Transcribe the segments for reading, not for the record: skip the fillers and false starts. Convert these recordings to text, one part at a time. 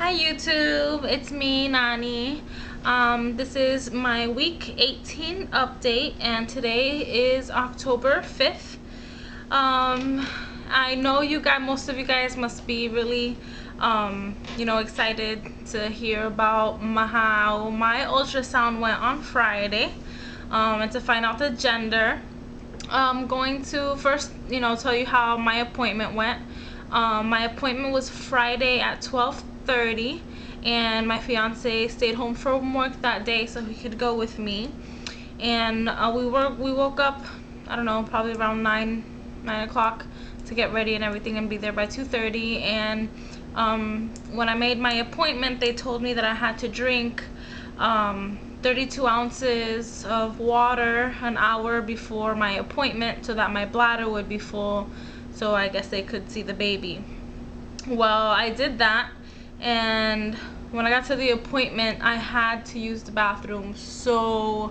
Hi YouTube, it's me, Nani. This is my week 18 update, and today is October 5th. I know most of you guys must be really, excited to hear about how my ultrasound went on Friday, and to find out the gender. I'm going to first, tell you how my appointment went. My appointment was Friday at 12:30, and my fiance stayed home from work that day so he could go with me. And we woke up, I don't know, probably around 9 o'clock to get ready and everything and be there by 2:30. And when I made my appointment, they told me that I had to drink 32 ounces of water an hour before my appointment so that my bladder would be full, so I guess they could see the baby. Well, I did that, and when I got to the appointment, I had to use the bathroom so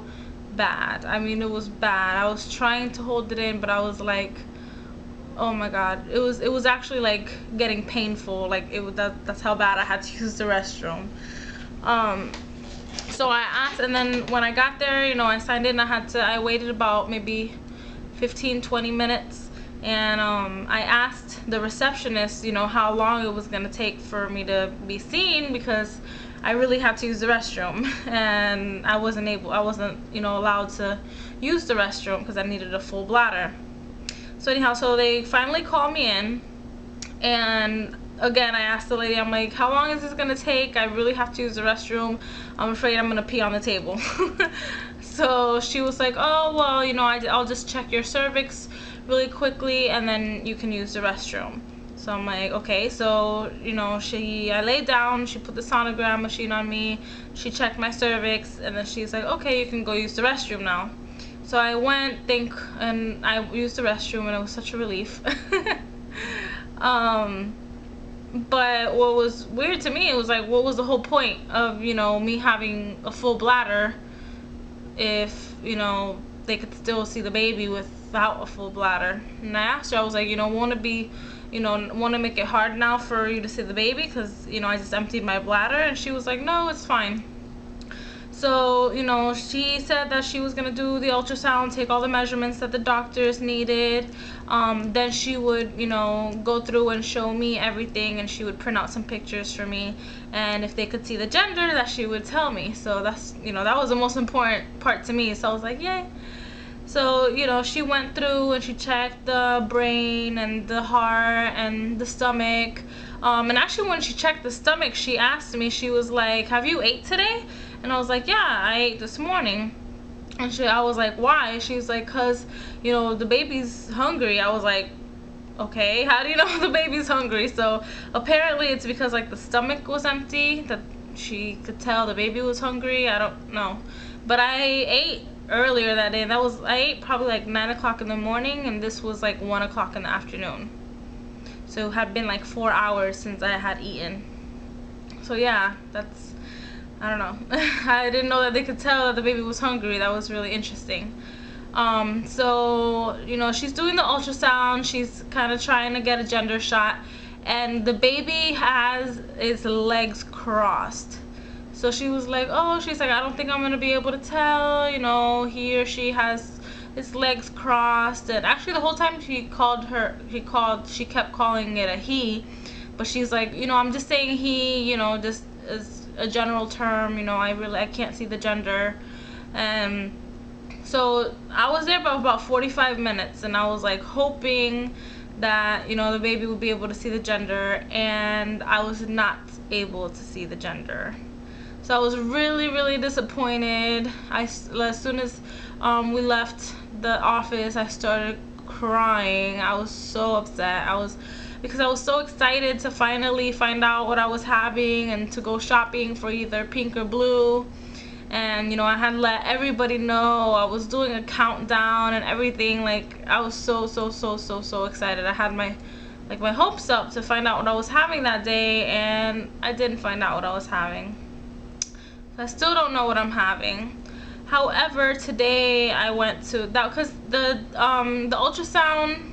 bad. I mean, it was bad. I was trying to hold it in, but I was like, oh my god, it was actually like getting painful. Like that's how bad I had to use the restroom. So I asked, and then when I got there, I signed in. I waited about maybe 15-20 minutes, and I asked the receptionist, how long it was gonna take for me to be seen, because I really had to use the restroom, and I wasn't allowed to use the restroom because I needed a full bladder. So anyhow, so they finally called me in, and again, I asked the lady, I'm like, how long is this gonna take? I really have to use the restroom. I'm afraid I'm gonna pee on the table. So she was like, oh, well, I'll just check your cervix really quickly, and then you can use the restroom. So I'm like, okay. So, I laid down, she put the sonogram machine on me, she checked my cervix, and then she's like, okay, you can go use the restroom now. So I went, and I used the restroom, and it was such a relief. But what was weird to me, it was like, what was the whole point of, me having a full bladder if, they could still see the baby without a full bladder? And I asked her, I was like, want to make it hard now for you to see the baby because, I just emptied my bladder? And she was like, no, it's fine. So, she said that she was going to do the ultrasound, take all the measurements that the doctors needed. Then she would, go through and show me everything, and she would print out some pictures for me. And if they could see the gender, that she would tell me. So that's, that was the most important part to me. So I was like, yay. So, she went through and she checked the brain and the heart and the stomach. And actually when she checked the stomach, she asked me, she was like, have you ate today? And I was like, yeah, I ate this morning. And I was like, why? She's like, cause, the baby's hungry. I was like, okay, how do you know the baby's hungry? So apparently it's because like the stomach was empty that she could tell the baby was hungry. I don't know. But I ate earlier that day, and I ate probably like 9 o'clock in the morning, and this was like 1 o'clock in the afternoon. So it had been like 4 hours since I had eaten. So yeah, that's, I don't know. I didn't know that they could tell that the baby was hungry. That was really interesting. So, she's doing the ultrasound. She's kind of trying to get a gender shot. And the baby has his legs crossed. So she was like, oh, she's like, I don't think I'm going to be able to tell. He or she has his legs crossed. And actually the whole time she kept calling it a he. But she's like, I'm just saying he, just as a general term, I can't see the gender. And so I was there for about 45 minutes, and I was like hoping that, the baby would be able to see the gender, and I was not able to see the gender. So I was really, really disappointed. As soon as we left the office, I started crying. I was so upset. Because I was so excited to finally find out what I was having and to go shopping for either pink or blue. And I had let everybody know. I was doing a countdown and everything. Like, I was so excited. I had my hopes up to find out what I was having that day, and I didn't find out what I was having. So I still don't know what I'm having. However, today I went to that because the ultrasound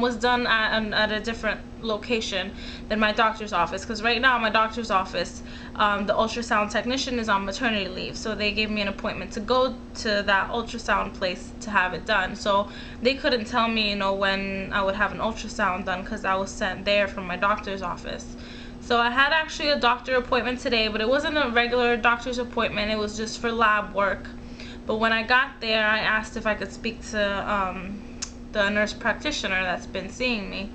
was done at a different location than my doctor's office, because right now my doctor's office, the ultrasound technician is on maternity leave, so they gave me an appointment to go to that ultrasound place to have it done. So they couldn't tell me, you know, when I would have an ultrasound done, because I was sent there from my doctor's office. So I had actually a doctor appointment today, but it wasn't a regular doctor's appointment, it was just for lab work. But when I got there, I asked if I could speak to the nurse practitioner that's been seeing me.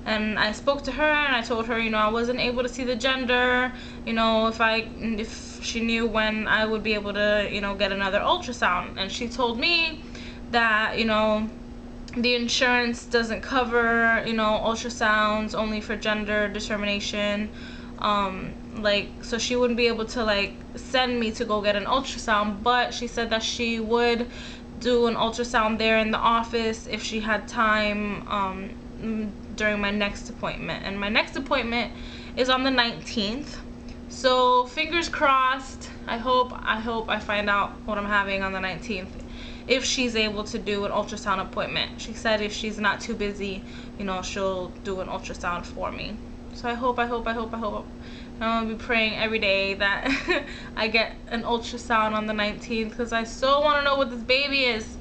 And I spoke to her and I told her, you know, I wasn't able to see the gender, you know, if she knew when I would be able to, you know, get another ultrasound. And she told me that, you know, the insurance doesn't cover, you know, ultrasounds, only for gender determination. Like, so she wouldn't be able to, like, send me to go get an ultrasound, but she said that she would do an ultrasound there in the office if she had time during my next appointment. And my next appointment is on the 19th. So fingers crossed. I hope I find out what I'm having on the 19th, if she's able to do an ultrasound appointment. She said if she's not too busy, you know, she'll do an ultrasound for me. So I hope. I'm gonna be praying every day that I get an ultrasound on the 19th, because I still want to know what this baby is.